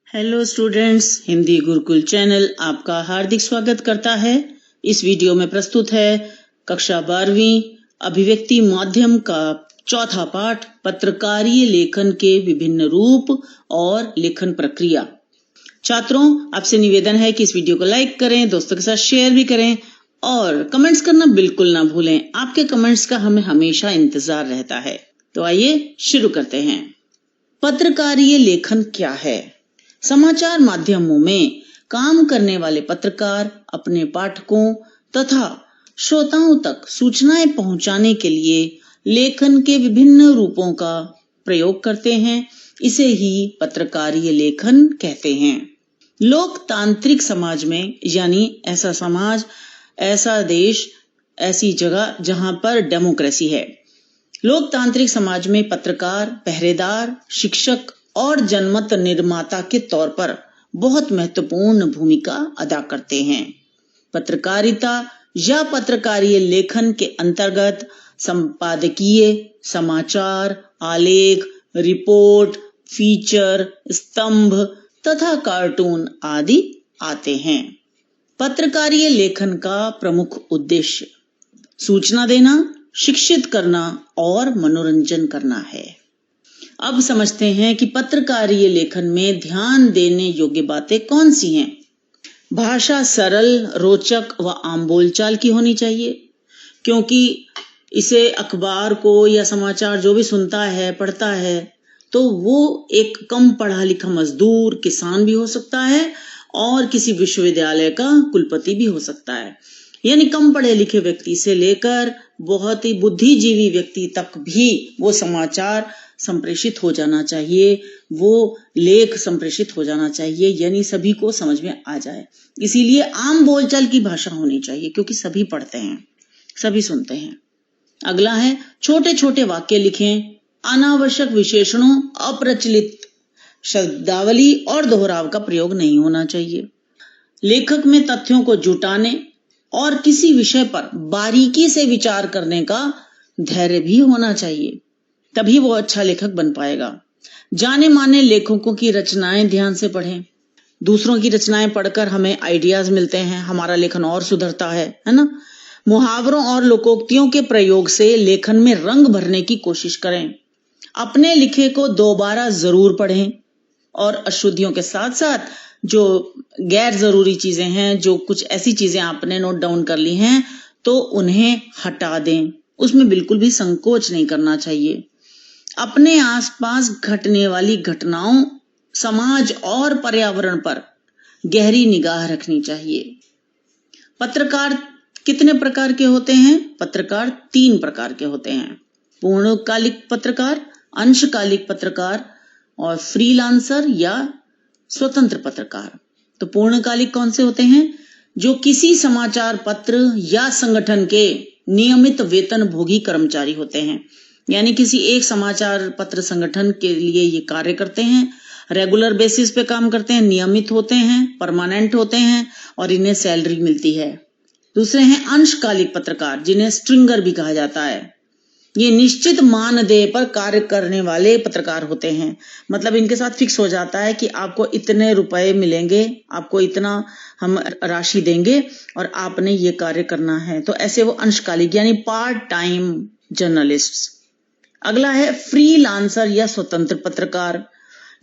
Hello students, Hindi Gurukul channel आपका हार्दिक स्वागत करता है। इस वीडियो में प्रस्तुत है कक्षा 12वीं अभिव्यक्ति माध्यम का चौथा पाठ पत्रकारीय लेखन के विभिन्न रूप और लेखन प्रक्रिया। छात्रों, आपसे निवेदन है कि इस वीडियो को लाइक करें, दोस्तों के साथ शेयर भी करें और कमेंट्स करना बिल्कुल ना भूलें। आपके कमेंट्स का हमें हमेशा इंतजार रहता है। तो आइए शुरू करते हैं। पत्रकारीय लेखन क्या है? समाचार माध्यमों में काम करने वाले पत्रकार अपने पाठकों तथा श्रोताओं तक सूचनाएं पहुंचाने के लिए लेखन के विभिन्न रूपों का प्रयोग करते हैं। इसे ही पत्रकारीय लेखन कहते हैं। लोकतांत्रिक समाज में, यानी ऐसा समाज, ऐसा देश, ऐसी जगह जहां पर डेमोक्रेसी है, लोकतांत्रिक समाज में पत्रकार पहरेदार, शिक्षक और जनमत निर्माता के तौर पर बहुत महत्वपूर्ण भूमिका अदा करते हैं। पत्रकारिता या पत्रकारीय लेखन के अंतर्गत संपादकीय, समाचार, आलेख, रिपोर्ट, फीचर, स्तंभ तथा कार्टून आदि आते हैं। पत्रकारीय लेखन का प्रमुख उद्देश्य सूचना देना, शिक्षित करना और मनोरंजन करना है। अब समझते हैं कि पत्रकारीय लेखन में ध्यान देने योग्य बातें कौन सी हैं। भाषा सरल, रोचक व आम बोलचाल की होनी चाहिए, क्योंकि इसे अखबार को या समाचार जो भी सुनता है, पढ़ता है, तो वो एक कम पढ़ा लिखा मजदूर, किसान भी हो सकता है और किसी विश्वविद्यालय का कुलपति भी हो सकता है। यानी कम पढ़े लिखे व्यक्ति से लेकर बहुत ही बुद्धिजीवी व्यक्ति तक भी वो समाचार संप्रेषित हो जाना चाहिए, वो लेख संप्रेषित हो जाना चाहिए, यानी सभी को समझ में आ जाए। इसीलिए आम बोलचाल की भाषा होनी चाहिए, क्योंकि सभी पढ़ते हैं, सभी सुनते हैं। अगला है छोटे छोटे वाक्य लिखें, अनावश्यक विशेषणों, अप्रचलित शब्दावली और दोहराव का प्रयोग नहीं होना चाहिए। लेखक में तथ्यों को जुटाने और किसी विषय पर बारीकी से विचार करने का धैर्य भी होना चाहिए, तभी वो अच्छा लेखक बन पाएगा। जाने माने लेखकों की रचनाएं ध्यान से पढ़ें। दूसरों की रचनाएं पढ़कर हमें आइडियाज मिलते हैं, हमारा लेखन और सुधरता है ना। मुहावरों और लोकोक्तियों के प्रयोग से लेखन में रंग भरने की कोशिश करें। अपने लिखे को दोबारा जरूर पढ़ें और अशुद्धियों के साथ साथ जो गैर जरूरी चीजें हैं, जो कुछ ऐसी चीजें आपने नोट डाउन कर ली हैं, तो उन्हें हटा दें। उसमें बिल्कुल भी संकोच नहीं करना चाहिए। अपने आसपास घटने वाली घटनाओं, समाज और पर्यावरण पर गहरी निगाह रखनी चाहिए। पत्रकार कितने प्रकार के होते हैं? पत्रकार 3 प्रकार के होते हैं: पूर्णकालिक पत्रकार, अंशकालिक पत्रकार और फ्रीलांसर या स्वतंत्र पत्रकार। तो पूर्णकालिक कौन से होते हैं? जो किसी समाचार पत्र या संगठन के नियमित वेतन भोगी कर्मचारी होते हैं, यानी किसी एक समाचार पत्र संगठन के लिए ये कार्य करते हैं, रेगुलर बेसिस पे काम करते हैं, नियमित होते हैं, परमानेंट होते हैं और इन्हें सैलरी मिलती है। दूसरे हैं अंशकालिक पत्रकार, जिन्हें स्ट्रिंगर भी कहा जाता है। ये निश्चित मानदेय पर कार्य करने वाले पत्रकार होते हैं, मतलब इनके साथ फिक्स हो जाता है कि आपको इतने रुपए मिलेंगे, आपको इतना हम राशि देंगे और आपने ये कार्य करना है। तो ऐसे वो अंशकालिक यानी पार्ट टाइम जर्नलिस्ट। अगला है फ्रीलांसर या स्वतंत्र पत्रकार।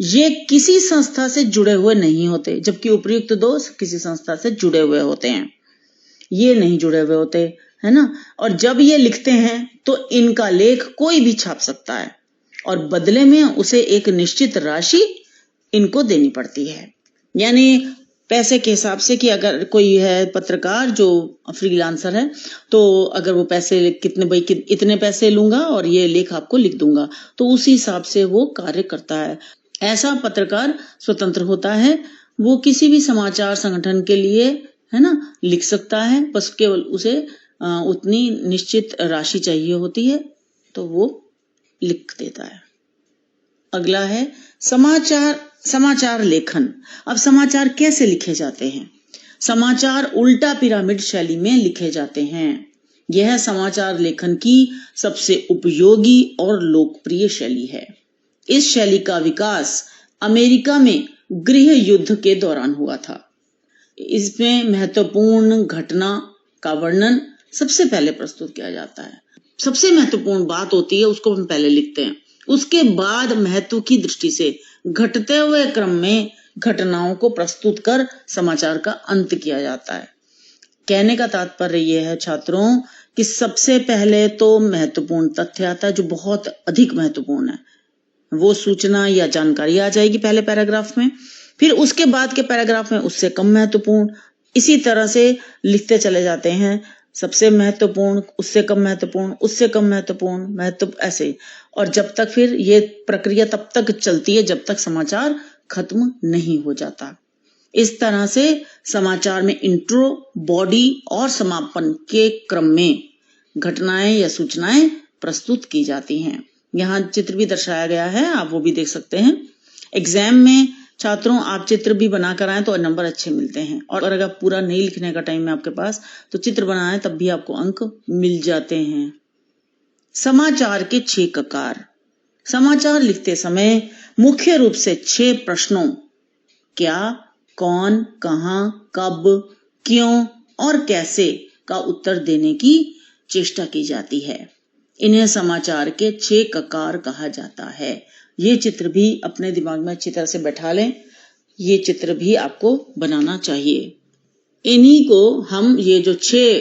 ये किसी संस्था से जुड़े हुए नहीं होते, जबकि उपर्युक्त 2 किसी संस्था से जुड़े हुए होते हैं। ये नहीं जुड़े हुए होते, है ना। और जब ये लिखते हैं तो इनका लेख कोई भी छाप सकता है और बदले में उसे एक निश्चित राशि इनको देनी पड़ती है। यानी पैसे के हिसाब से कि अगर कोई है पत्रकार जो फ्रीलांसर है, तो अगर वो पैसे कितने इतने पैसे लूंगा और ये लेख आपको लिख दूंगा, तो उसी हिसाब से वो कार्य करता है। ऐसा पत्रकार स्वतंत्र होता है, वो किसी भी समाचार संगठन के लिए, है ना, लिख सकता है, बस केवल उसे उतनी निश्चित राशि चाहिए होती है, तो वो लिख देता है। अगला है समाचार लेखन। अब समाचार कैसे लिखे जाते हैं? समाचार उल्टा पिरामिड शैली में लिखे जाते हैं। यह समाचार लेखन की सबसे उपयोगी और लोकप्रिय शैली है। इस शैली का विकास अमेरिका में गृह युद्ध के दौरान हुआ था। इसमें महत्वपूर्ण घटना का वर्णन सबसे पहले प्रस्तुत किया जाता है। सबसे महत्वपूर्ण बात होती है उसको हम पहले लिखते हैं, उसके बाद महत्व की दृष्टि से घटते हुए क्रम में घटनाओं को प्रस्तुत कर समाचार का अंत किया जाता है। कहने का तात्पर्य यह है छात्रों कि सबसे पहले तो महत्वपूर्ण तथ्य आता है जो बहुत अधिक महत्वपूर्ण है, वो सूचना या जानकारी आ जाएगी पहले पैराग्राफ में, फिर उसके बाद के पैराग्राफ में उससे कम महत्वपूर्ण, इसी तरह से लिखते चले जाते हैं, सबसे महत्वपूर्ण, उससे कम महत्वपूर्ण, उससे कम महत्वपूर्ण, महत्व ऐसे, और जब तक फिर ये प्रक्रिया तब तक चलती है जब तक समाचार खत्म नहीं हो जाता। इस तरह से समाचार में इंट्रो, बॉडी और समापन के क्रम में घटनाएं या सूचनाएं प्रस्तुत की जाती हैं। यहाँ चित्र भी दर्शाया गया है, आप वो भी देख सकते हैं। एग्जाम में छात्रों आप चित्र भी बनाकर आए तो नंबर अच्छे मिलते हैं, और अगर पूरा नहीं लिखने का टाइम है आपके पास तो चित्र बनाएं तब भी आपको अंक मिल जाते हैं। समाचार के 6 ककार। समाचार लिखते समय मुख्य रूप से 6 प्रश्नों क्या, कौन, कहां, कब, क्यों और कैसे का उत्तर देने की चेष्टा की जाती है। इन्हें समाचार के 6 ककार कहा जाता है। ये चित्र भी अपने दिमाग में अच्छी तरह से बैठा लें, ये चित्र भी आपको बनाना चाहिए। इन्हीं को हम, ये जो 6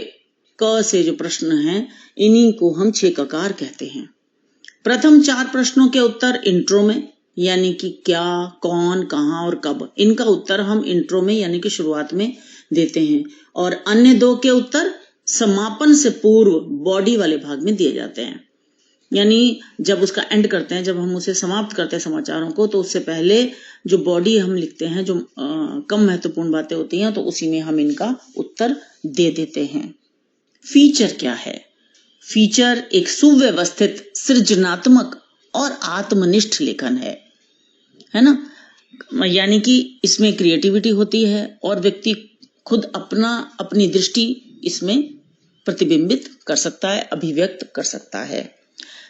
क से जो प्रश्न हैं, इन्हीं को हम 6 ककार कहते हैं। प्रथम 4 प्रश्नों के उत्तर इंट्रो में, यानी कि क्या, कौन, कहां और कब, इनका उत्तर हम इंट्रो में यानी कि शुरुआत में देते हैं, और अन्य 2 के उत्तर समापन से पूर्व बॉडी वाले भाग में दिए जाते हैं। यानी जब उसका एंड करते हैं, जब हम उसे समाप्त करते हैं समाचारों को, तो उससे पहले जो बॉडी हम लिखते हैं, जो कम महत्वपूर्ण बातें होती हैं, तो उसी में हम इनका उत्तर दे देते हैं। फीचर क्या है? फीचर एक सुव्यवस्थित, सृजनात्मक और आत्मनिष्ठ लेखन है ना, यानी कि इसमें क्रिएटिविटी होती है और व्यक्ति खुद अपनी दृष्टि इसमें प्रतिबिंबित कर सकता है, अभिव्यक्त कर सकता है।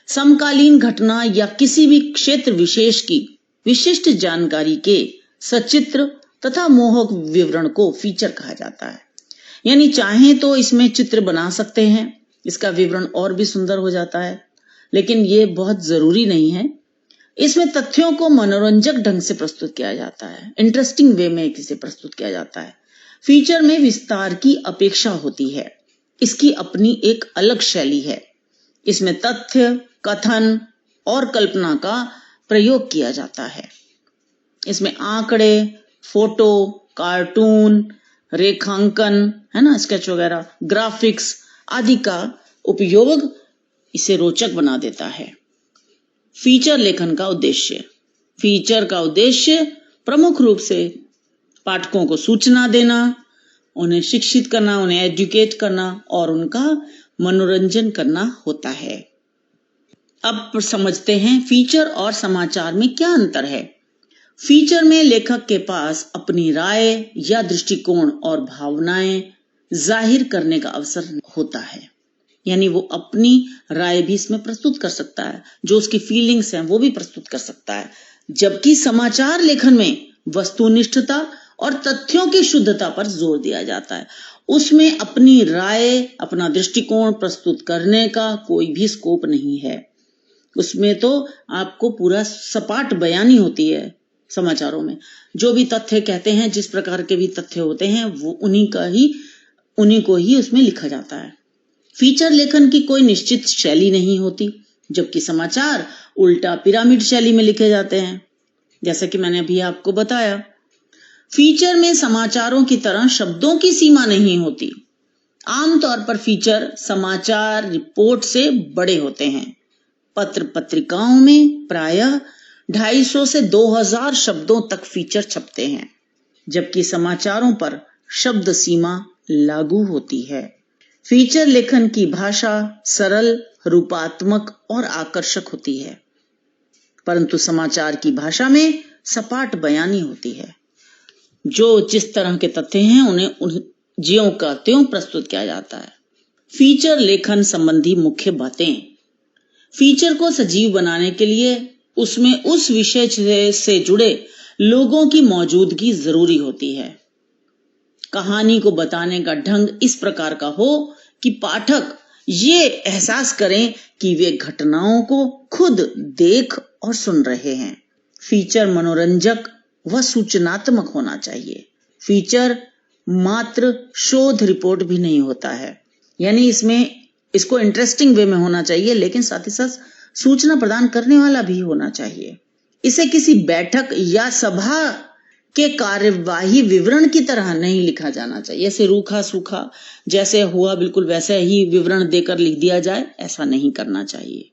समकालीन घटना या किसी भी क्षेत्र विशेष की विशिष्ट जानकारी के सचित्र तथा मोहक विवरण को फीचर कहा जाता है। यानी चाहे तो इसमें चित्र बना सकते हैं, इसका विवरण और भी सुंदर हो जाता है, लेकिन ये बहुत जरूरी नहीं है। इसमें तथ्यों को मनोरंजक ढंग से प्रस्तुत किया जाता है, इंटरेस्टिंग वे में इसे प्रस्तुत किया जाता है। फीचर में विस्तार की अपेक्षा होती है, इसकी अपनी एक अलग शैली है। इसमें तथ्य, कथन और कल्पना का प्रयोग किया जाता है। इसमें आंकड़े, फोटो, कार्टून, रेखांकन, है ना, स्केच वगैरह, ग्राफिक्स आदि का उपयोग इसे रोचक बना देता है। फीचर लेखन का उद्देश्य। फीचर का उद्देश्य प्रमुख रूप से पाठकों को सूचना देना, उन्हें शिक्षित करना, उन्हें एजुकेट करना और उनका मनोरंजन करना होता है। अब समझते हैं फीचर और समाचार में क्या अंतर है। फीचर में लेखक के पास अपनी राय या दृष्टिकोण और भावनाएं जाहिर करने का अवसर होता है, यानी वो अपनी राय भी इसमें प्रस्तुत कर सकता है, जो उसकी फीलिंग्स हैं वो भी प्रस्तुत कर सकता है। जबकि समाचार लेखन में वस्तुनिष्ठता और तथ्यों की शुद्धता पर जोर दिया जाता है। उसमें अपनी राय, अपना दृष्टिकोण प्रस्तुत करने का कोई भी स्कोप नहीं है। उसमें तो आपको पूरा सपाट बयानी होती है। समाचारों में जो भी तथ्य कहते हैं, जिस प्रकार के भी तथ्य होते हैं, वो उन्हीं को ही उसमें लिखा जाता है। फीचर लेखन की कोई निश्चित शैली नहीं होती, जबकि समाचार उल्टा पिरामिड शैली में लिखे जाते हैं, जैसा कि मैंने अभी आपको बताया। फीचर में समाचारों की तरह शब्दों की सीमा नहीं होती। आमतौर पर फीचर समाचार रिपोर्ट से बड़े होते हैं। पत्र पत्रिकाओं में प्रायः 250 से 2000 शब्दों तक फीचर छपते हैं, जबकि समाचारों पर शब्द सीमा लागू होती है। फीचर लेखन की भाषा सरल, रूपात्मक और आकर्षक होती है, परंतु समाचार की भाषा में सपाट बयानी होती है। जो जिस तरह के तथ्य हैं उन्हें ज्यों का त्यों प्रस्तुत किया जाता है। फीचर लेखन संबंधी मुख्य बातें। फीचर को सजीव बनाने के लिए उसमें उस विषय से जुड़े लोगों की मौजूदगी जरूरी होती है। कहानी को बताने का ढंग इस प्रकार का हो कि पाठक ये एहसास करें कि वे घटनाओं को खुद देख और सुन रहे हैं। फीचर मनोरंजक व सूचनात्मक होना चाहिए। फीचर मात्र शोध रिपोर्ट भी नहीं होता है, यानी इसको इंटरेस्टिंग वे में होना चाहिए, लेकिन साथ ही साथ सूचना प्रदान करने वाला भी होना चाहिए। इसे किसी बैठक या सभा के कार्यवाही विवरण की तरह नहीं लिखा जाना चाहिए। ऐसे रूखा सूखा जैसे हुआ बिल्कुल वैसे ही विवरण देकर लिख दिया जाए, ऐसा नहीं करना चाहिए।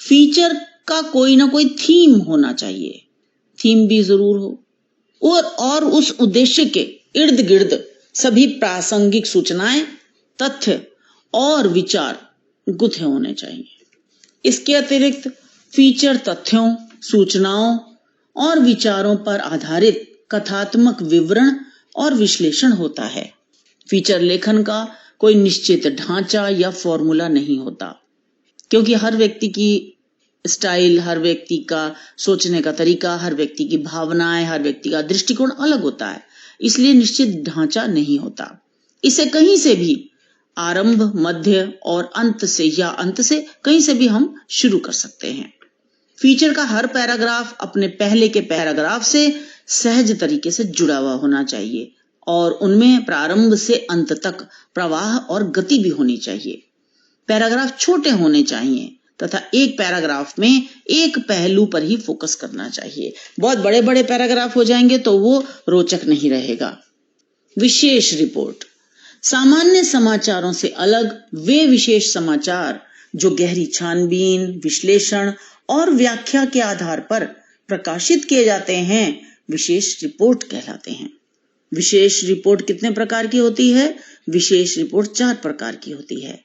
फीचर का कोई ना कोई थीम होना चाहिए, थीम भी जरूर हो, और उस उद्देश्य के इर्द गिर्द सभी प्रासंगिक सूचनाएं, तथ्य और विचार गुथे होने चाहिए। इसके अतिरिक्त फीचर तथ्यों, सूचनाओं और विचारों पर आधारित कथात्मक विवरण और विश्लेषण होता है। फीचर लेखन का कोई निश्चित ढांचा या फॉर्मूला नहीं होता, क्योंकि हर व्यक्ति की स्टाइल, हर व्यक्ति का सोचने का तरीका, हर व्यक्ति की भावनाएं, हर व्यक्ति का दृष्टिकोण अलग होता है, इसलिए निश्चित ढांचा नहीं होता। इसे कहीं से भी आरंभ, मध्य और अंत से या अंत से कहीं से भी हम शुरू कर सकते हैं। फीचर का हर पैराग्राफ अपने पहले के पैराग्राफ से सहज तरीके से जुड़ा हुआ होना चाहिए और उनमें प्रारंभ से अंत तक प्रवाह और गति भी होनी चाहिए। पैराग्राफ छोटे होने चाहिए तथा एक पैराग्राफ में एक पहलू पर ही फोकस करना चाहिए। बहुत बड़े बड़े पैराग्राफ हो जाएंगे तो वो रोचक नहीं रहेगा। विशेष रिपोर्ट। सामान्य समाचारों से अलग वे विशेष समाचार जो गहरी छानबीन, विश्लेषण और व्याख्या के आधार पर प्रकाशित किए जाते हैं, विशेष रिपोर्ट कहलाते हैं। विशेष रिपोर्ट कितने प्रकार की होती है? विशेष रिपोर्ट 4 प्रकार की होती है।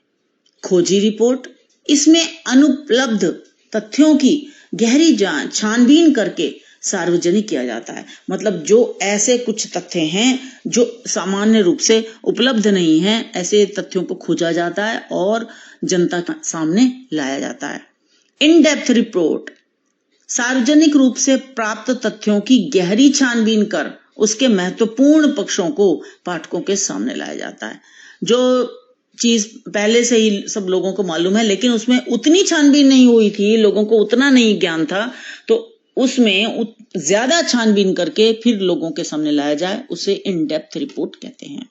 खोजी रिपोर्ट, इसमें अनुपलब्ध तथ्यों की गहरी छानबीन करके सार्वजनिक किया जाता है। मतलब जो ऐसे कुछ तथ्य हैं जो सामान्य रूप से उपलब्ध नहीं हैं, ऐसे तथ्यों को खोजा जाता है और जनता के सामने लाया जाता है। इन डेप्थ रिपोर्ट, सार्वजनिक रूप से प्राप्त तथ्यों की गहरी छानबीन कर उसके महत्वपूर्ण पक्षों को पाठकों के सामने लाया जाता है। जो चीज पहले से ही सब लोगों को मालूम है लेकिन उसमें उतनी छानबीन नहीं हुई थी, लोगों को उतना नहीं ज्ञान था, तो उसमें ज्यादा छानबीन करके फिर लोगों के सामने लाया जाए, उसे इन डेप्थ रिपोर्ट कहते हैं।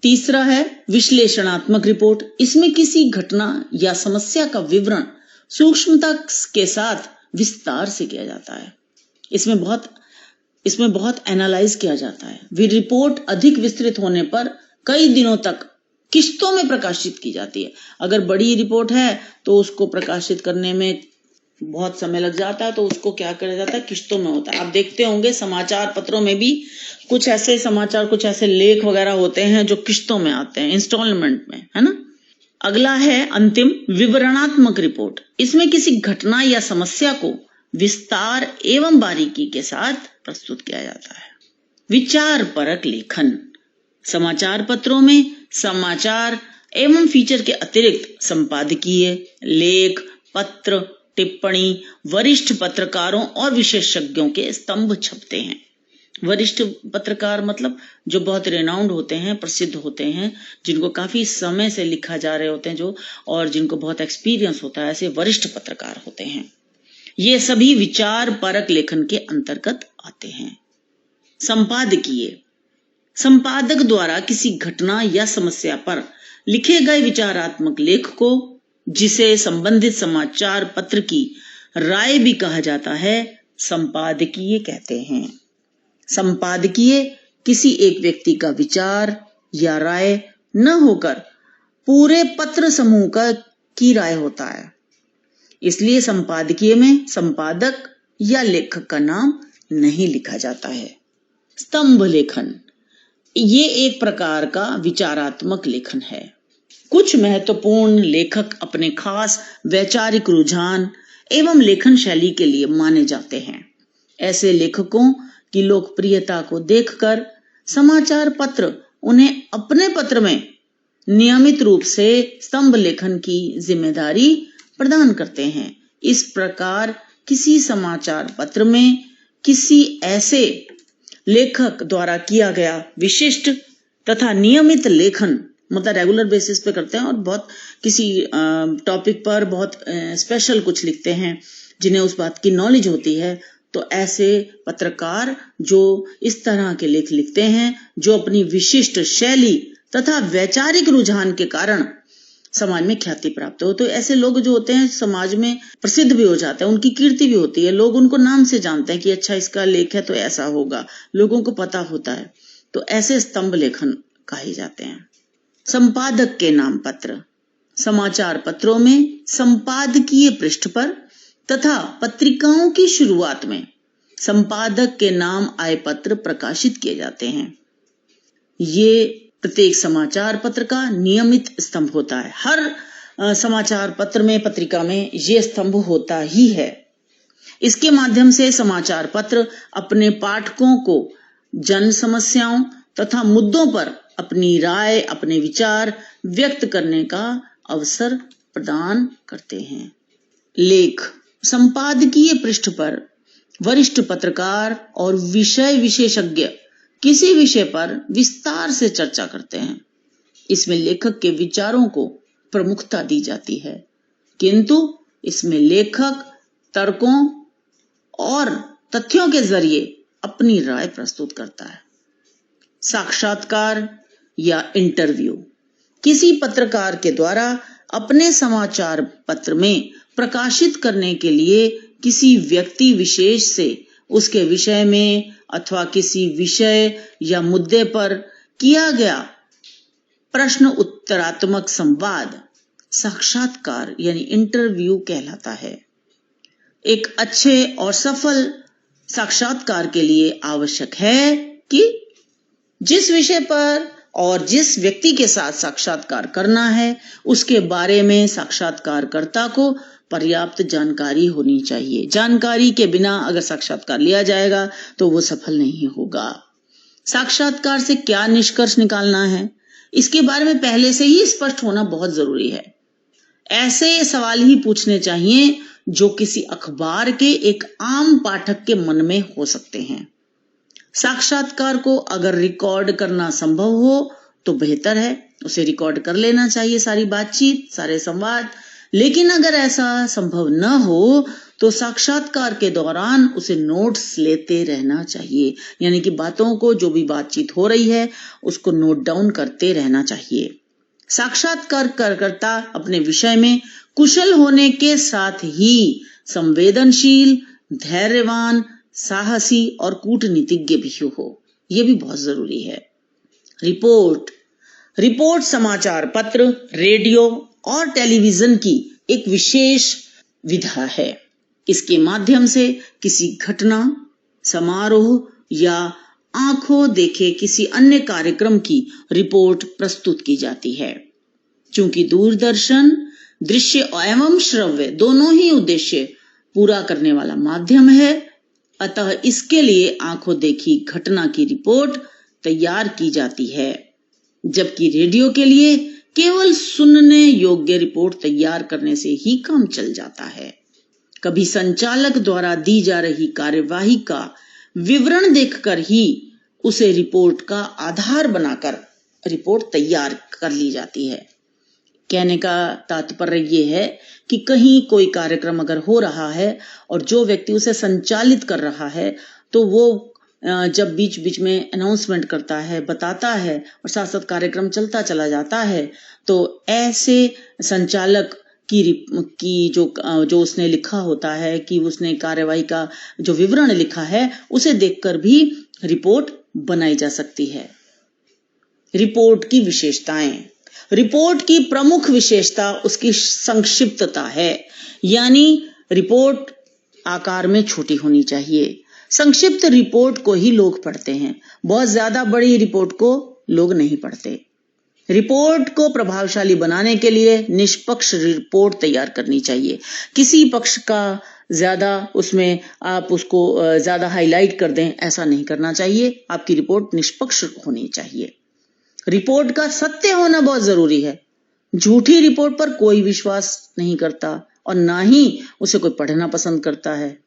तीसरा है विश्लेषणात्मक रिपोर्ट। इसमें किसी घटना या समस्या का विवरण सूक्ष्मता के साथ विस्तार से किया जाता है। इसमें बहुत एनालाइज किया जाता है। रिपोर्ट अधिक विस्तृत होने पर कई दिनों तक किस्तों में प्रकाशित की जाती है। अगर बड़ी रिपोर्ट है तो उसको प्रकाशित करने में बहुत समय लग जाता है, तो उसको क्या किया जाता है, किस्तों में होता है। आप देखते होंगे समाचार पत्रों में भी कुछ ऐसे समाचार, कुछ ऐसे लेख वगैरह होते हैं जो किस्तों में आते हैं, इंस्टॉलमेंट में, है ना। अगला है अंतिम विवरणात्मक रिपोर्ट। इसमें किसी घटना या समस्या को विस्तार एवं बारीकी के साथ प्रस्तुत किया जाता है। विचार परक लेखन। समाचार पत्रों में समाचार एवं फीचर के अतिरिक्त संपादकीय, लेख, पत्र, टिप्पणी, वरिष्ठ पत्रकारों और विशेषज्ञों के स्तंभ छपते हैं। वरिष्ठ पत्रकार मतलब जो बहुत रेनाउंड होते हैं, प्रसिद्ध होते हैं, जिनको काफी समय से लिखा जा रहे होते हैं जो, और जिनको बहुत एक्सपीरियंस होता है, ऐसे वरिष्ठ पत्रकार होते हैं। ये सभी विचार परक लेखन के अंतर्गत आते हैं। संपादकीय। संपादक द्वारा किसी घटना या समस्या पर लिखे गए विचारात्मक लेख को, जिसे संबंधित समाचार पत्र की राय भी कहा जाता है, संपादकीय कहते हैं। संपादकीय किसी एक व्यक्ति का विचार या राय न होकर पूरे पत्र समूह की राय होता है। इसलिए संपादकीय में संपादक या लेखक का नाम नहीं लिखा जाता है। स्तंभ लेखन, ये एक प्रकार का विचारात्मक लेखन है। कुछ महत्वपूर्ण लेखक अपने खास वैचारिक रुझान एवं लेखन शैली के लिए माने जाते हैं। ऐसे लेखकों की लोकप्रियता को देखकर समाचार पत्र उन्हें अपने पत्र में नियमित रूप से स्तंभ लेखन की जिम्मेदारी प्रदान करते हैं। इस प्रकार किसी समाचार पत्र में किसी ऐसे लेखक द्वारा किया गया विशिष्ट तथा नियमित लेखन, मतलब रेगुलर बेसिस पे करते हैं और बहुत किसी टॉपिक पर बहुत स्पेशल कुछ लिखते हैं जिन्हें उस बात की नॉलेज होती है, तो ऐसे पत्रकार जो इस तरह के लेख लिखते हैं, जो अपनी विशिष्ट शैली तथा वैचारिक रुझान के कारण समाज में ख्याति प्राप्त हो, तो ऐसे लोग जो होते हैं समाज में प्रसिद्ध भी हो जाते हैं, उनकी कीर्ति भी होती है, लोग उनको नाम से जानते हैं कि अच्छा इसका लेख है तो ऐसा होगा, लोगों को पता होता है, तो ऐसे स्तंभ लेखन कहे जाते हैं। संपादक के नाम पत्र, समाचार पत्रों में संपादकीय पृष्ठ पर तथा पत्रिकाओं की शुरुआत में संपादक के नाम आए पत्र प्रकाशित किए जाते हैं। ये प्रत्येक समाचार पत्र का नियमित स्तंभ होता है। हर समाचार पत्र में, पत्रिका में ये स्तंभ होता ही है। इसके माध्यम से समाचार पत्र अपने पाठकों को जन समस्याओं तथा मुद्दों पर अपनी राय, अपने विचार व्यक्त करने का अवसर प्रदान करते हैं। लेख, संपादकीय पृष्ठ पर वरिष्ठ पत्रकार और विषय विशेषज्ञ किसी विषय पर विस्तार से चर्चा करते हैं। इसमें लेखक के विचारों को प्रमुखता दी जाती है, किंतु इसमें लेखक तर्कों और तथ्यों के जरिए अपनी राय प्रस्तुत करता है। साक्षात्कार या इंटरव्यू, किसी पत्रकार के द्वारा अपने समाचार पत्र में प्रकाशित करने के लिए किसी व्यक्ति विशेष से उसके विषय में अथवा किसी विषय या मुद्दे पर किया गया प्रश्न उत्तरात्मक संवाद साक्षात्कार यानी इंटरव्यू कहलाता है। एक अच्छे और सफल साक्षात्कार के लिए आवश्यक है कि जिस विषय पर और जिस व्यक्ति के साथ साक्षात्कार करना है उसके बारे में साक्षात्कारकर्ता को पर्याप्त जानकारी होनी चाहिए। जानकारी के बिना अगर साक्षात्कार लिया जाएगा तो वो सफल नहीं होगा। साक्षात्कार से क्या निष्कर्ष निकालना है, इसके बारे में पहले से ही स्पष्ट होना बहुत जरूरी है। ऐसे सवाल ही पूछने चाहिए जो किसी अखबार के एक आम पाठक के मन में हो सकते हैं। साक्षात्कार को अगर रिकॉर्ड करना संभव हो तो बेहतर है, उसे रिकॉर्ड कर लेना चाहिए, सारी बातचीत, सारे संवाद। लेकिन अगर ऐसा संभव न हो तो साक्षात्कार के दौरान उसे नोट्स लेते रहना चाहिए, यानी कि बातों को, जो भी बातचीत हो रही है उसको नोट डाउन करते रहना चाहिए। साक्षात्कारकर्ता अपने विषय में कुशल होने के साथ ही संवेदनशील, धैर्यवान, साहसी और कूटनीतिज्ञ भी हो, यह भी बहुत जरूरी है। रिपोर्ट समाचार पत्र, रेडियो और टेलीविजन की एक विशेष विधा है। इसके माध्यम से किसी घटना, समारोह या आंखों देखे किसी अन्य कार्यक्रम की रिपोर्ट प्रस्तुत की जाती है। चूंकि दूरदर्शन दृश्य एवं श्रव्य दोनों ही उद्देश्य पूरा करने वाला माध्यम है, अतः इसके लिए आंखों देखी घटना की रिपोर्ट तैयार की जाती है, जबकि रेडियो के लिए केवल सुनने योग्य रिपोर्ट तैयार करने से ही काम चल जाता है। कभी संचालक द्वारा दी जा रही कार्यवाही का विवरण देखकर ही उसे रिपोर्ट का आधार बनाकर रिपोर्ट तैयार कर ली जाती है। कहने का तात्पर्य ये है कि कहीं कोई कार्यक्रम अगर हो रहा है और जो व्यक्ति उसे संचालित कर रहा है तो वो जब बीच बीच में अनाउंसमेंट करता है, बताता है और साथ साथ कार्यक्रम चलता चला जाता है, तो ऐसे संचालक की जो उसने लिखा होता है कि उसने कार्यवाही का जो विवरण लिखा है उसे देखकर भी रिपोर्ट बनाई जा सकती है। रिपोर्ट की विशेषताएं। रिपोर्ट की प्रमुख विशेषता उसकी संक्षिप्तता है, यानी रिपोर्ट आकार में छोटी होनी चाहिए। संक्षिप्त रिपोर्ट को ही लोग पढ़ते हैं, बहुत ज्यादा बड़ी रिपोर्ट को लोग नहीं पढ़ते। रिपोर्ट को प्रभावशाली बनाने के लिए निष्पक्ष रिपोर्ट तैयार करनी चाहिए। किसी पक्ष का ज्यादा उसमें आप उसको ज्यादा हाईलाइट कर दें, ऐसा नहीं करना चाहिए। आपकी रिपोर्ट निष्पक्ष होनी चाहिए। रिपोर्ट का सत्य होना बहुत जरूरी है। झूठी रिपोर्ट पर कोई विश्वास नहीं करता और ना ही उसे कोई पढ़ना पसंद करता है।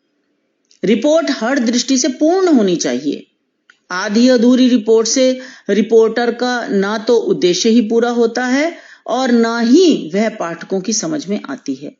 रिपोर्ट हर दृष्टि से पूर्ण होनी चाहिए। आधी अधूरी रिपोर्ट से रिपोर्टर का ना तो उद्देश्य ही पूरा होता है और ना ही वह पाठकों की समझ में आती है।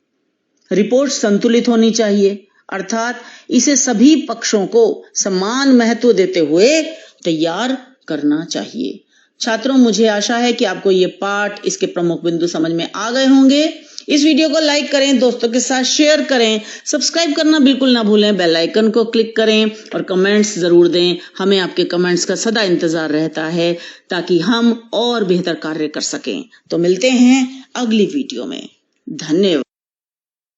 रिपोर्ट संतुलित होनी चाहिए, अर्थात इसे सभी पक्षों को समान महत्व देते हुए तैयार करना चाहिए। छात्रों, मुझे आशा है कि आपको ये पाठ, इसके प्रमुख बिंदु समझ में आ गए होंगे। इस वीडियो को लाइक करें, दोस्तों के साथ शेयर करें, सब्सक्राइब करना बिल्कुल ना भूलें, बेल आइकन को क्लिक करें और कमेंट्स जरूर दें। हमें आपके कमेंट्स का सदा इंतजार रहता है ताकि हम और बेहतर कार्य कर सकें। तो मिलते हैं अगली वीडियो में। धन्यवाद।